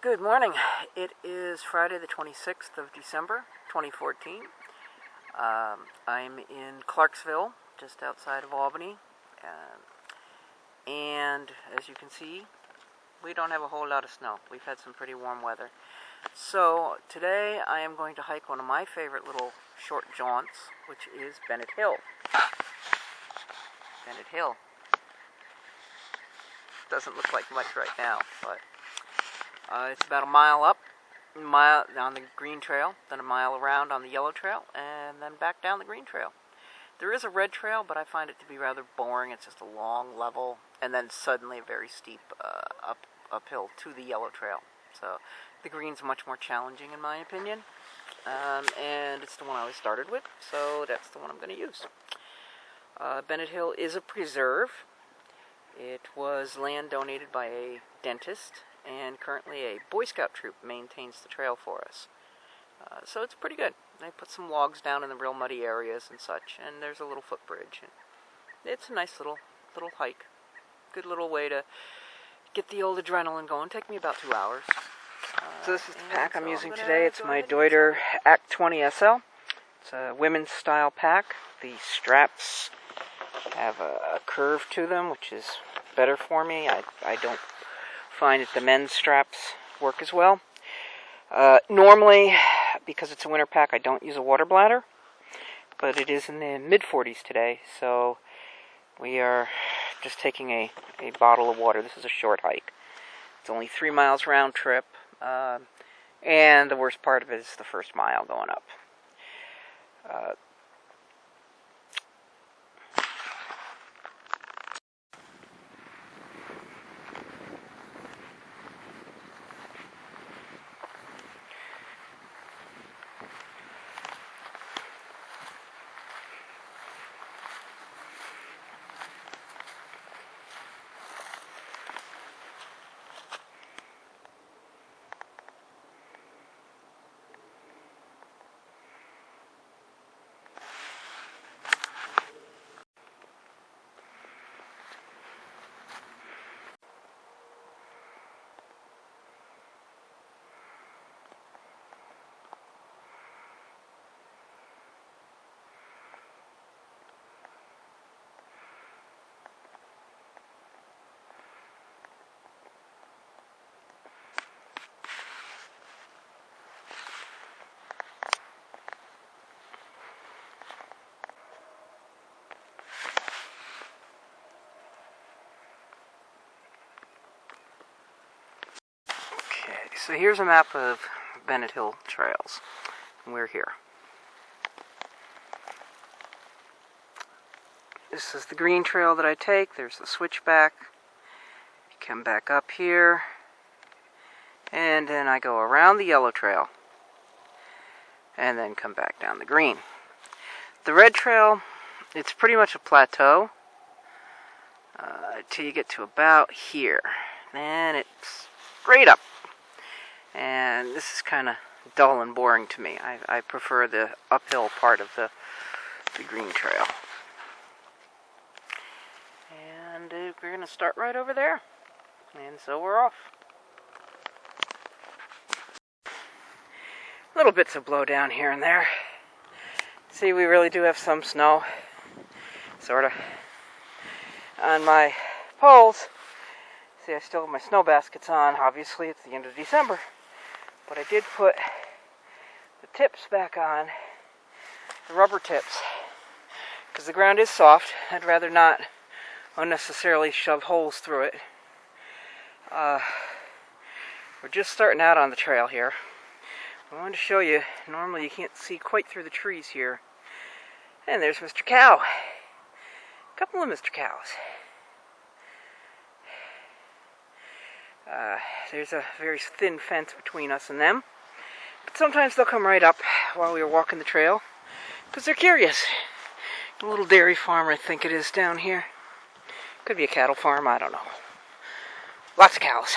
Good morning. It is Friday the 26th of December, 2014. I'm in Clarksville, just outside of Albany. And as you can see, we don't have a whole lot of snow. We've had some pretty warm weather. So today I am going to hike one of my favorite little short jaunts, which is Bennett Hill. Bennett Hill. Doesn't look like much right now, but it's about a mile up, a mile on the green trail, then a mile around on the yellow trail, and then back down the green trail. There is a red trail, but I find it to be rather boring. It's just a long level, and then suddenly a very steep uphill to the yellow trail. So the green's much more challenging in my opinion, and it's the one I always started with, so that's the one I'm going to use. Bennett Hill is a preserve. It was land donated by a dentist, and currently a Boy Scout troop maintains the trail for us. So it's pretty good. They put some logs down in the real muddy areas and such, and there's a little footbridge. And it's a nice little hike. Good little way to get the old adrenaline going. Take me about 2 hours. So this is the pack I'm using today. It's my Deuter Act 20 SL. It's a women's style pack. The straps have a curve to them, which is better for me. I don't find that the men's straps work as well. Normally, because it's a winter pack, I don't use a water bladder, but it is in the mid-40s today, so we are just taking a bottle of water. This is a short hike. It's only 3 miles round trip, and the worst part of it is the first mile going up. So here's a map of Bennett Hill trails, and we're here. This is the green trail that I take. There's the switchback. You come back up here, and then I go around the yellow trail, and then come back down the green. The red trail, it's pretty much a plateau till you get to about here. Then it's straight up. And this is kind of dull and boring to me. I prefer the uphill part of the green trail. And we're going to start right over there. And so we're off. Little bits of blow down here and there. See, we really do have some snow. Sort of. On my poles. See, I still have my snow baskets on. Obviously, it's the end of December. But I did put the tips back on, the rubber tips, because the ground is soft. I'd rather not unnecessarily shove holes through it. We're just starting out on the trail here. I wanted to show you, normally you can't see quite through the trees here. And there's Mr. Cow. A couple of Mr. Cows. There's a very thin fence between us and them. But sometimes they'll come right up while we are walking the trail, because they're curious. A little dairy farm, I think it is, down here. Could be a cattle farm, I don't know. Lots of cows.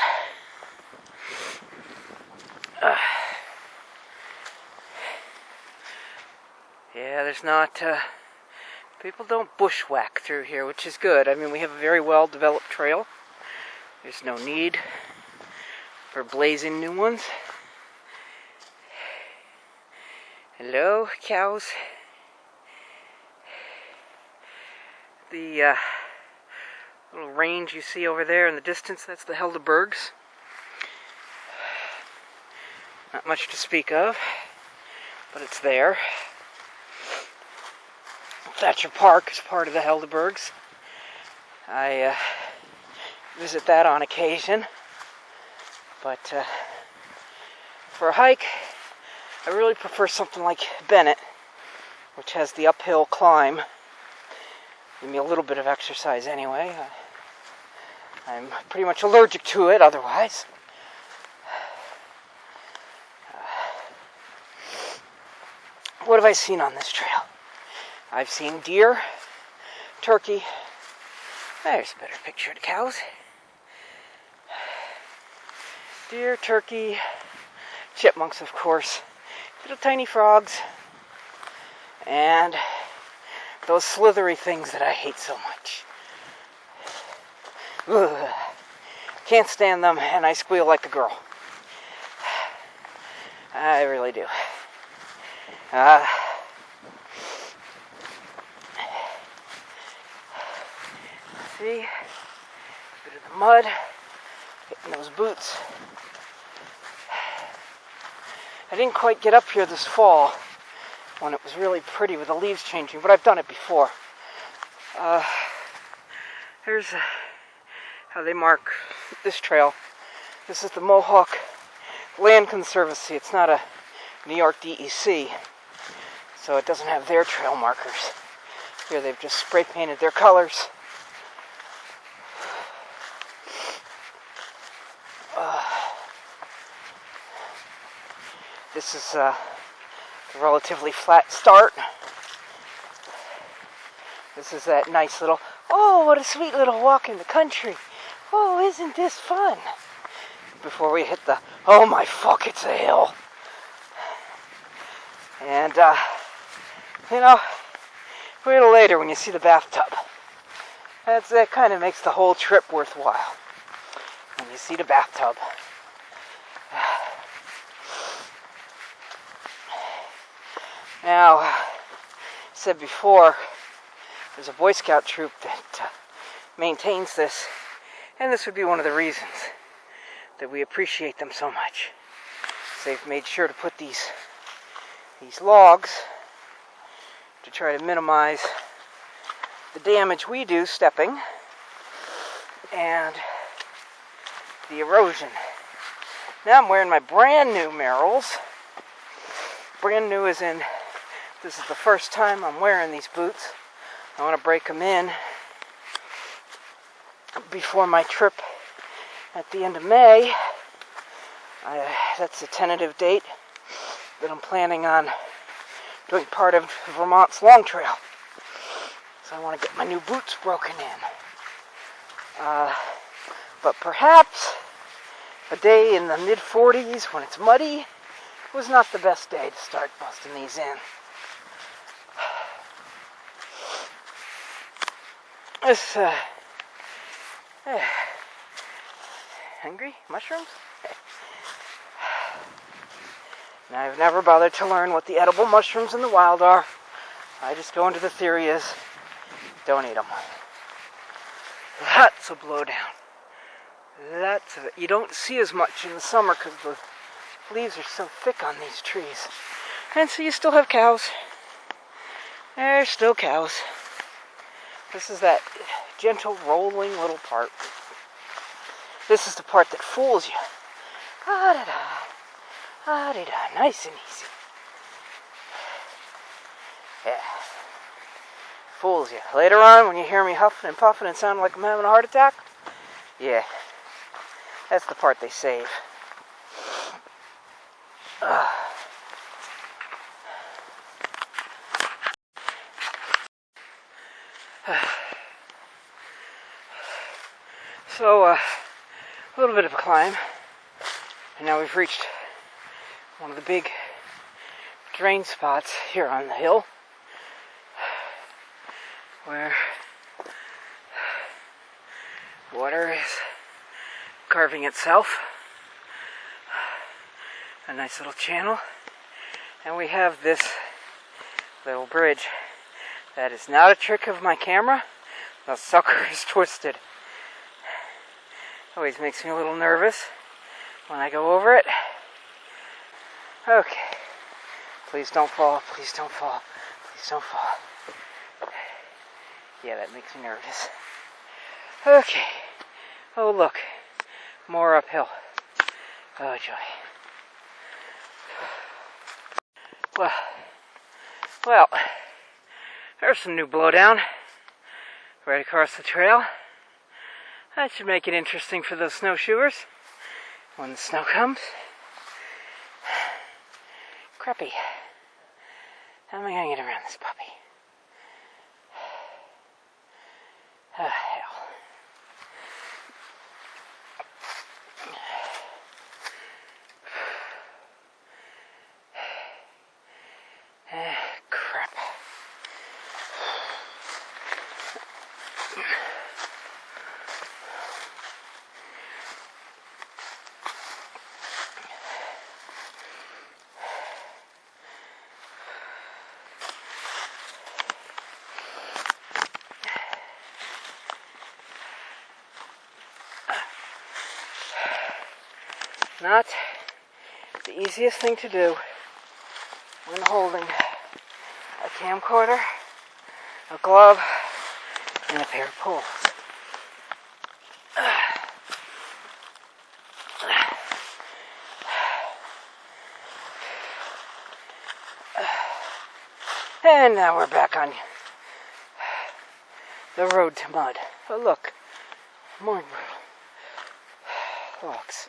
Yeah, there's not... people don't bushwhack through here, which is good. I mean, we have a very well-developed trail. There's no need for blazing new ones. Hello, cows. The little range you see over there in the distance, that's the Helderbergs. Not much to speak of, but it's there. Thatcher Park is part of the Helderbergs. I visit that on occasion, but for a hike, I really prefer something like Bennett, which has the uphill climb. Give me a little bit of exercise anyway. I'm pretty much allergic to it otherwise. What have I seen on this trail? I've seen deer, turkey. There's a better picture of the cows. Deer, turkey, chipmunks, of course, little tiny frogs, and those slithery things that I hate so much. Ugh. Can't stand them, and I squeal like a girl. I really do. See? A bit of the mud hitting those boots. I didn't quite get up here this fall when it was really pretty with the leaves changing, but I've done it before. Here's how they mark this trail. This is the Mohawk Land Conservancy. It's not a New York DEC, so it doesn't have their trail markers. Here they've just spray painted their colors. This is a relatively flat start. This is that nice little, oh, what a sweet little walk in the country. Oh, isn't this fun? Before we hit the, oh my fuck, it's a hill. And, you know, a little later when you see the bathtub. That kind of makes the whole trip worthwhile. When you see the bathtub. Now, I said before, there's a Boy Scout troop that maintains this, and this would be one of the reasons that we appreciate them so much. They've made sure to put these logs to try to minimize the damage we do stepping and the erosion. Now I'm wearing my brand new Merrells. Brand new as in this is the first time I'm wearing these boots. I want to break them in before my trip at the end of May. That's a tentative date that I'm planning on doing part of Vermont's Long Trail. So I want to get my new boots broken in. But perhaps a day in the mid-40s when it's muddy was not the best day to start busting these in. This, hungry? Mushrooms? Now, I've never bothered to learn what the edible mushrooms in the wild are. I just go into the theory is, don't eat them. Lots of blowdown. Lots of it. You don't see as much in the summer because the leaves are so thick on these trees. And so you still have cows. There's still cows. This is that gentle rolling little part. This is the part that fools you. Ah-da-da. Ah-da-da. Nice and easy. Yeah. Fools you. Later on, when you hear me huffing and puffing and sounding like I'm having a heart attack, yeah. That's the part they save. So, a little bit of a climb, and now we've reached one of the big drain spots here on the hill, where water is carving itself a nice little channel. And we have this little bridge. That is not a trick of my camera. The sucker is twisted. Always makes me a little nervous when I go over it. Okay. Please don't fall. Please don't fall. Please don't fall. Yeah, that makes me nervous. Okay. Oh, look. More uphill. Oh, joy. Well, there's some new blowdown right across the trail. That should make it interesting for those snowshoers when the snow comes. Crappy. How am I going to get around this puppy? Oh, hell. Crap. Not the easiest thing to do when holding a camcorder, a glove, and a pair of poles. And now we're back on the road to mud. Oh, look, more logs.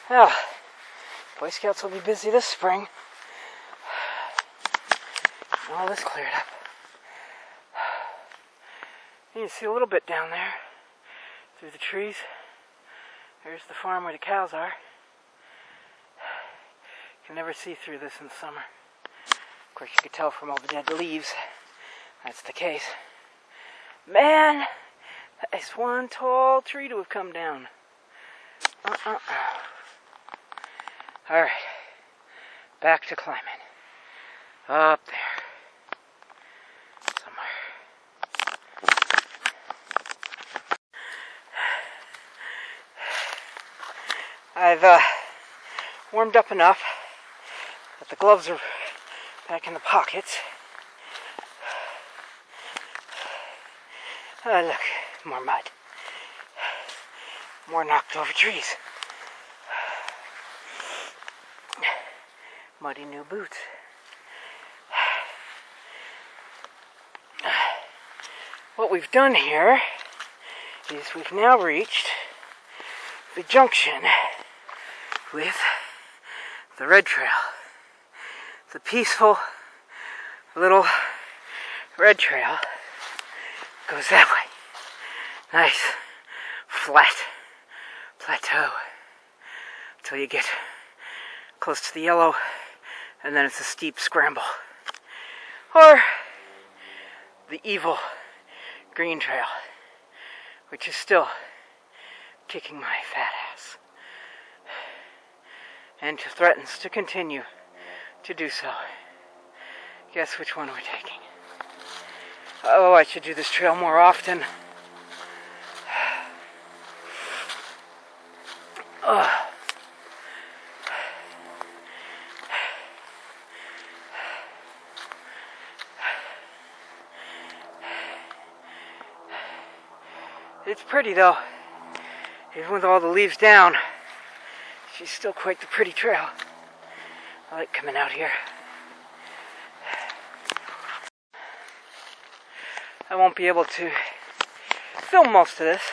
Well, Boy Scouts will be busy this spring. All this cleared up. You can see a little bit down there through the trees. There's the farm where the cows are. You can never see through this in the summer. Of course, you could tell from all the dead leaves. That's the case. Man, that is one tall tree to have come down. Alright, back to climbing. Up there. Somewhere. I've warmed up enough that the gloves are back in the pockets. Oh, look, more mud. More knocked over trees. Muddy new boots. What we've done here is we've now reached the junction with the red trail. The peaceful little red trail goes that way. Nice, flat plateau until you get close to the yellow, and then it's a steep scramble. Or the evil green trail, which is still kicking my fat ass, and threatens to continue to do so. Guess which one we're taking. Oh, I should do this trail more often. It's pretty though. Even with all the leaves down, she's still quite the pretty trail. I like coming out here. I won't be able to film most of this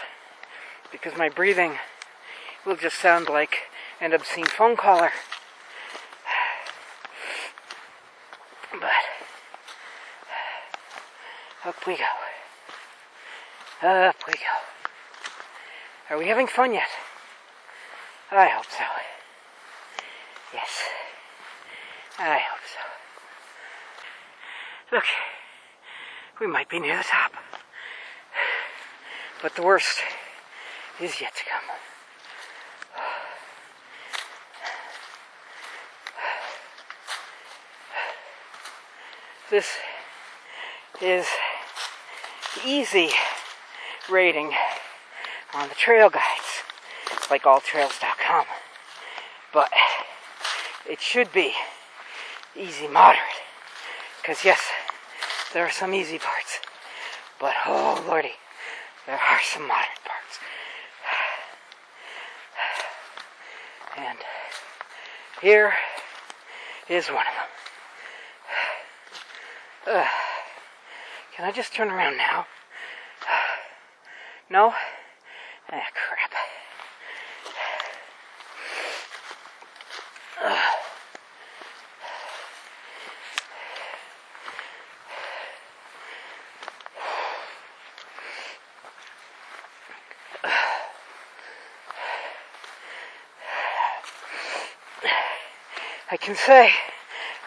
because my breathing will just sound like an obscene phone caller. But up we go. Up we go. Are we having fun yet? I hope so. Yes. I hope so. Look, we might be near the top. But the worst is yet to come. This is the easy rating on the trail guides, like alltrails.com. But it should be easy moderate. Because yes, there are some easy parts. But oh lordy, there are some moderate parts. And here is one of them. Can I just turn around now? No? Ah, crap. I can say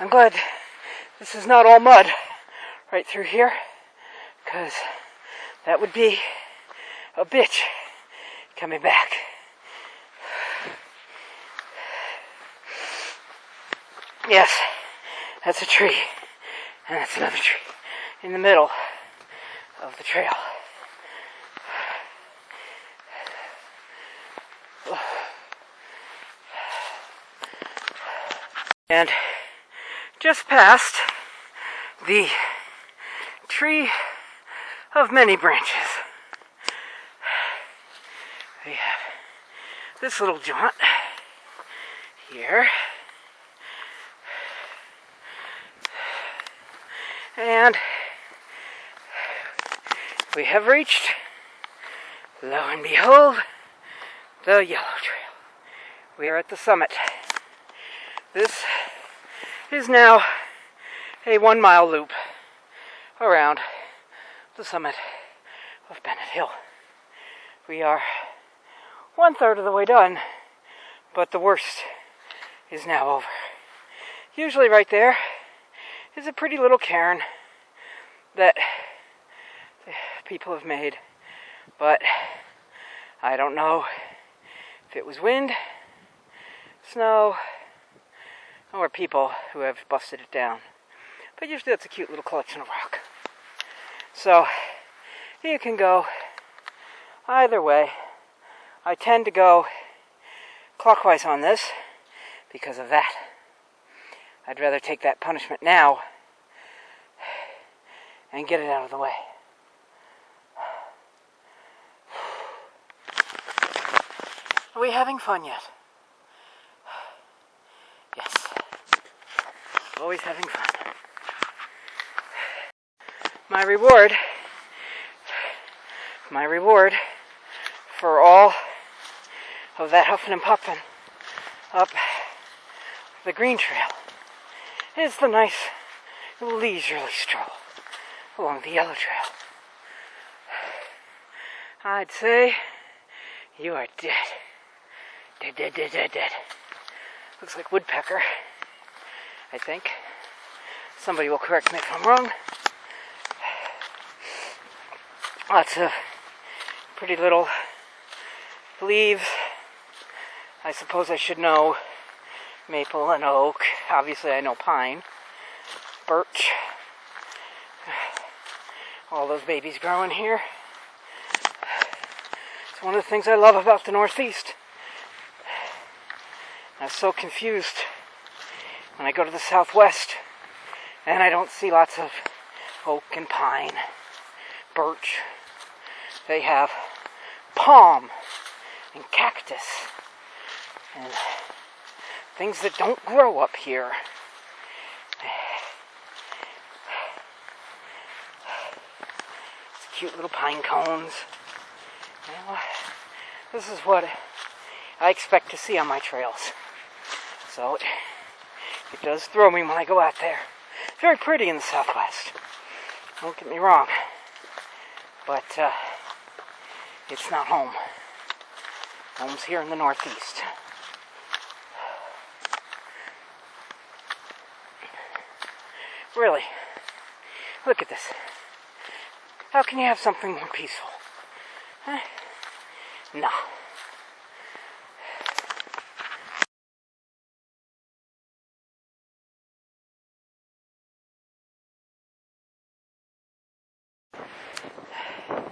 I'm glad this is not all mud right through here, because that would be a bitch coming back. Yes, that's a tree, and that's another tree in the middle of the trail. And just past the tree of many branches, we have this little jaunt here. And we have reached, lo and behold, the Yellow Trail. We are at the summit. This is now a 1 mile loop around the summit of Bennett Hill. We are 1/3 of the way done, but the worst is now over. Usually right there is a pretty little cairn that people have made, but I don't know if it was wind, snow, or people who have busted it down. But usually that's a cute little collection of rock. So you can go either way. I tend to go clockwise on this because of that. I'd rather take that punishment now and get it out of the way. Are we having fun yet? Yes. Always having fun. My reward for all of that huffing and puffing up the green trail is the nice leisurely stroll along the Yellow Trail. I'd say you are dead. Dead. Looks like woodpecker, I think. Somebody will correct me if I'm wrong. Lots of pretty little leaves. I suppose I should know maple and oak. Obviously I know pine. Birch. All those babies growing here. It's one of the things I love about the Northeast. I'm so confused when I go to the Southwest and I don't see lots of oak and pine, birch. They have palm and cactus and things that don't grow up here. It's cute little pine cones. Well, this is what I expect to see on my trails. So it does throw me when I go out there. Very pretty in the Southwest. Don't get me wrong. But it's not home. Home's here in the Northeast. Really, look at this. How can you have something more peaceful Huh? No.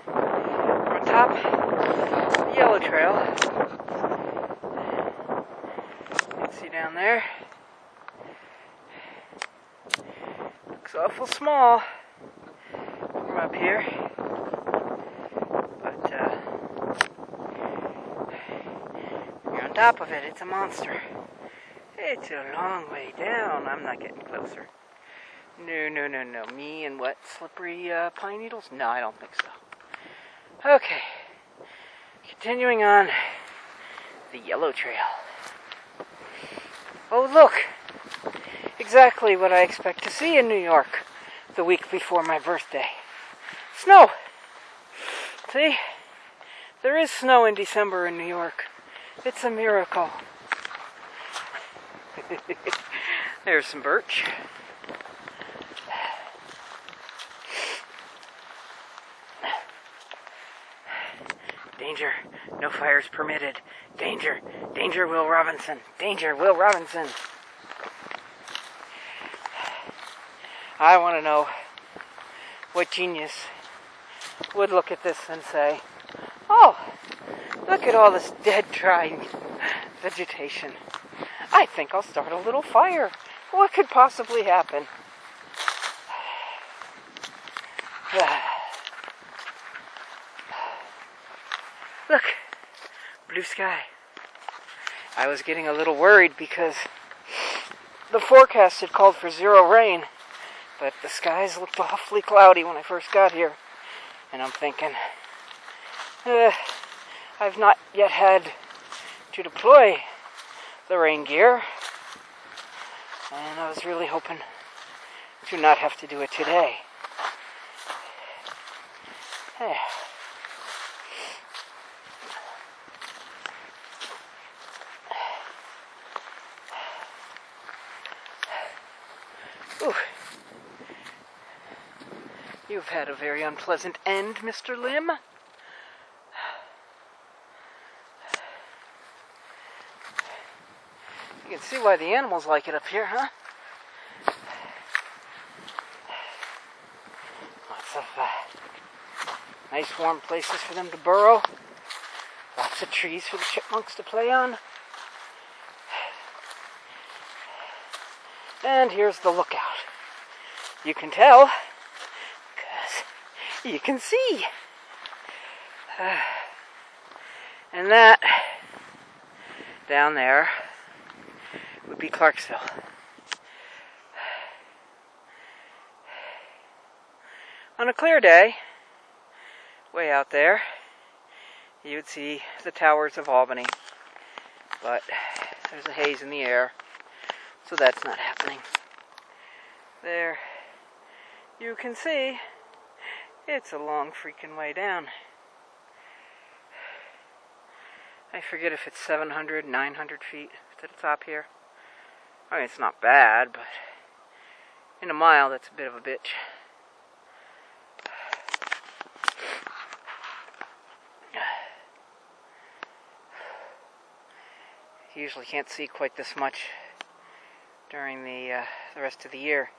We're on top of the yellow trail. You can see down there. Looks awful small from up here. But you're on top of it, it's a monster. It's a long way down. I'm not getting closer. No. Me and what? Slippery pine needles? No, I don't think so. Okay. Continuing on the yellow trail. Oh, look. Exactly what I expect to see in New York the week before my birthday. Snow. See? There is snow in December in New York. It's a miracle. There's some birch. Danger. No fires permitted. Danger. Danger, Will Robinson. Danger, Will Robinson. I want to know what genius would look at this and say, oh, look at all this dead, dry vegetation. I think I'll start a little fire. What could possibly happen? Look, blue sky. I was getting a little worried because the forecast had called for 0 rain, but the skies looked awfully cloudy when I first got here. And I'm thinking, I've not yet had to deploy the rain gear, and I was really hoping to not have to do it today. Ooh. You've had a very unpleasant end, Mr. Lim. You can see why the animals like it up here, huh? Lots of nice warm places for them to burrow. Lots of trees for the chipmunks to play on. And here's the lookout. You can tell, because you can see. And that, down there, would be Clarksville. On a clear day, way out there, you would see the towers of Albany. But there's a haze in the air, so that's not happening. There, you can see, it's a long freaking way down. I forget if it's 700, 900 feet to the top here. I mean, it's not bad, but in a mile, that's a bit of a bitch. You usually can't see quite this much during the rest of the year.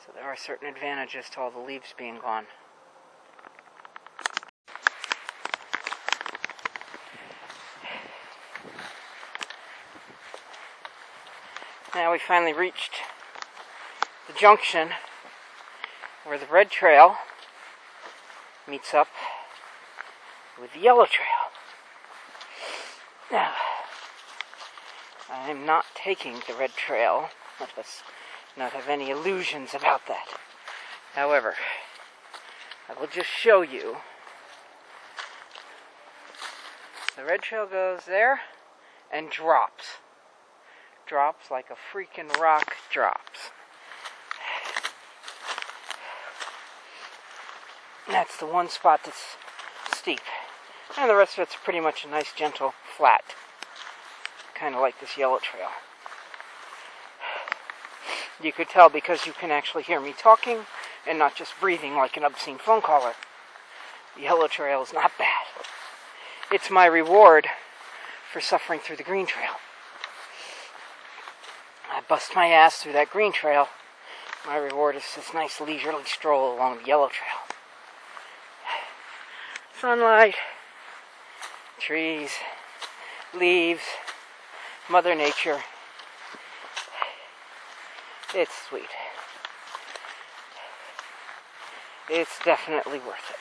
So there are certain advantages to all the leaves being gone. Now we finally reached the junction where the red trail meets up with the yellow trail. Now, I'm not taking the red trail. Let us not have any illusions about that. However, I will just show you. The red trail goes there and drops. Drops like a freaking rock drops. That's the one spot that's steep. And the rest of it's pretty much a nice, gentle, flat. Kind of like this yellow trail. You could tell because you can actually hear me talking and not just breathing like an obscene phone caller. The yellow trail is not bad. It's my reward for suffering through the green trail. I bust my ass through that green trail. My reward is this nice leisurely stroll along the yellow trail. Sunlight, trees, leaves, Mother Nature. It's sweet. It's definitely worth it.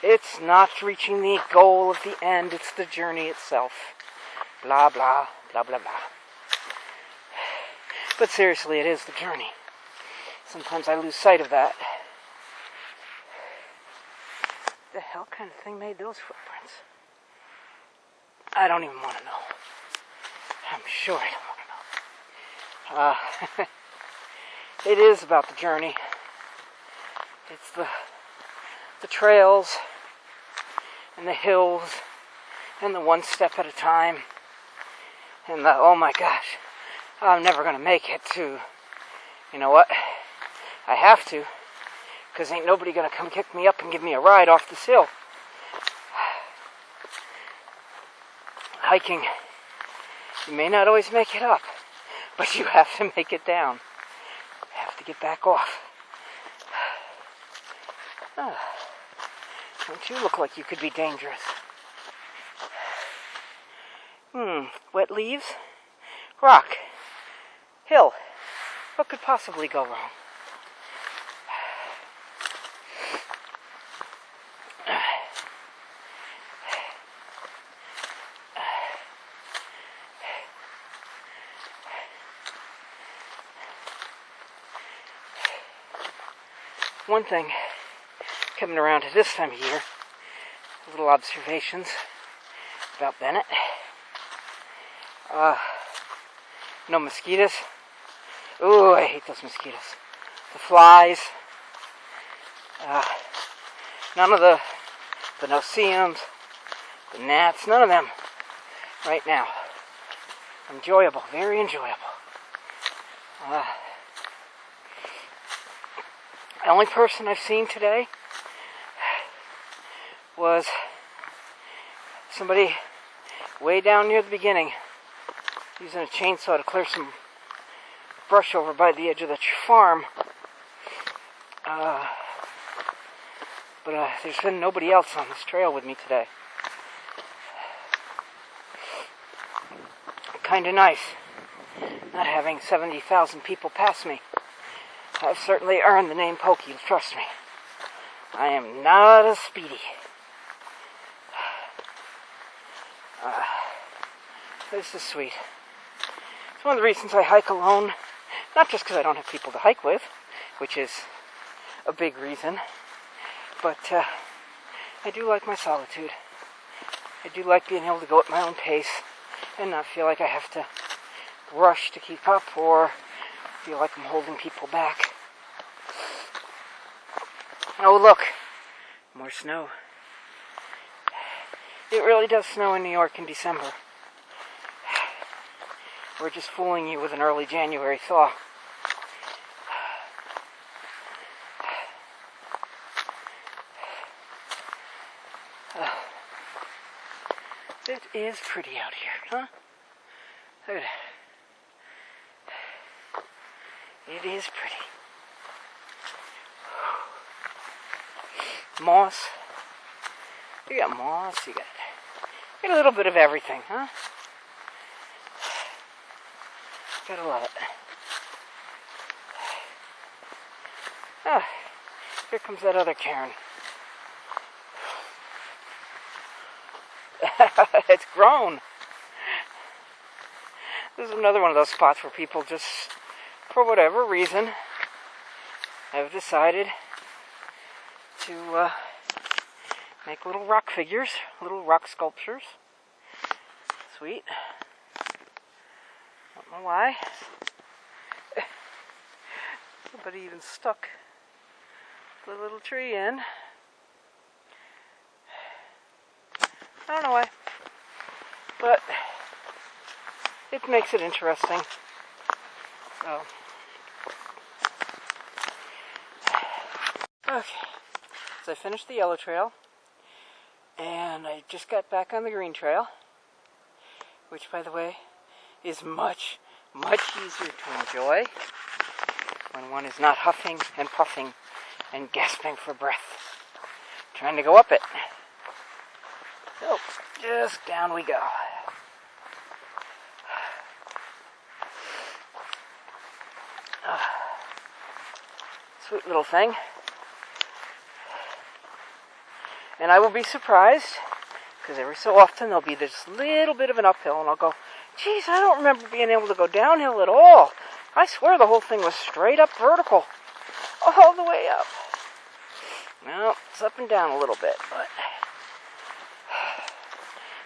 It's not reaching the goal of the end, it's the journey itself. Blah, blah, blah, blah, blah. But seriously, it is the journey. Sometimes I lose sight of that. The hell kind of thing made those footprints? I don't even want to know. I'm sure I don't want to know. It is about the journey. It's the trails and the hills and the one step at a time and the, oh my gosh, I'm never going to make it to, you know what, I have to, because ain't nobody going to come kick me up and give me a ride off this hill. Hiking, you may not always make it up, but you have to make it down. You have to get back off. Don't you look like you could be dangerous? Wet leaves? Rock. Hill. What could possibly go wrong? One thing, coming around to this time of year, little observations about Bennett. No mosquitoes. Ooh, I hate those mosquitoes. The flies. None of the no-see-ums, the gnats, none of them right now. Enjoyable, very enjoyable. The only person I've seen today was somebody way down near the beginning using a chainsaw to clear some brush over by the edge of the farm. But there's been nobody else on this trail with me today. Kinda nice not having 70,000 people pass me. I've certainly earned the name Pokey, trust me. I am not as speedy. This is sweet. It's one of the reasons I hike alone. Not just because I don't have people to hike with, which is a big reason, but I do like my solitude. I do like being able to go at my own pace and not feel like I have to rush to keep up or feel like I'm holding people back. Oh, look. More snow. It really does snow in New York in December. We're just fooling you with an early January thaw. It is pretty out here, huh? Look at it. It is pretty. Moss. You got moss, you got a little bit of everything, huh? Gotta love it. Ah, here comes that other cairn. It's grown. This is another one of those spots where people just, for whatever reason, have decided to make little rock figures, little rock sculptures. Sweet. Don't know why. Somebody even stuck the little tree in. I don't know why. But it makes it interesting. So Okay, so I finished the yellow trail, and I just got back on the green trail, which, by the way, is much, much easier to enjoy when one is not huffing and puffing and gasping for breath, trying to go up it. So, just down we go. Sweet little thing. And I will be surprised, because every so often there'll be this little bit of an uphill, and I'll go, geez, I don't remember being able to go downhill at all. I swear the whole thing was straight up vertical, all the way up. Well, it's up and down a little bit, but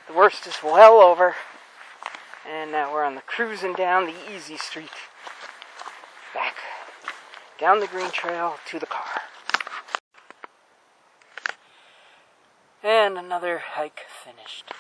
the worst is well over, and now we're on the cruising down the easy street, back down the green trail to the car. And another hike finished.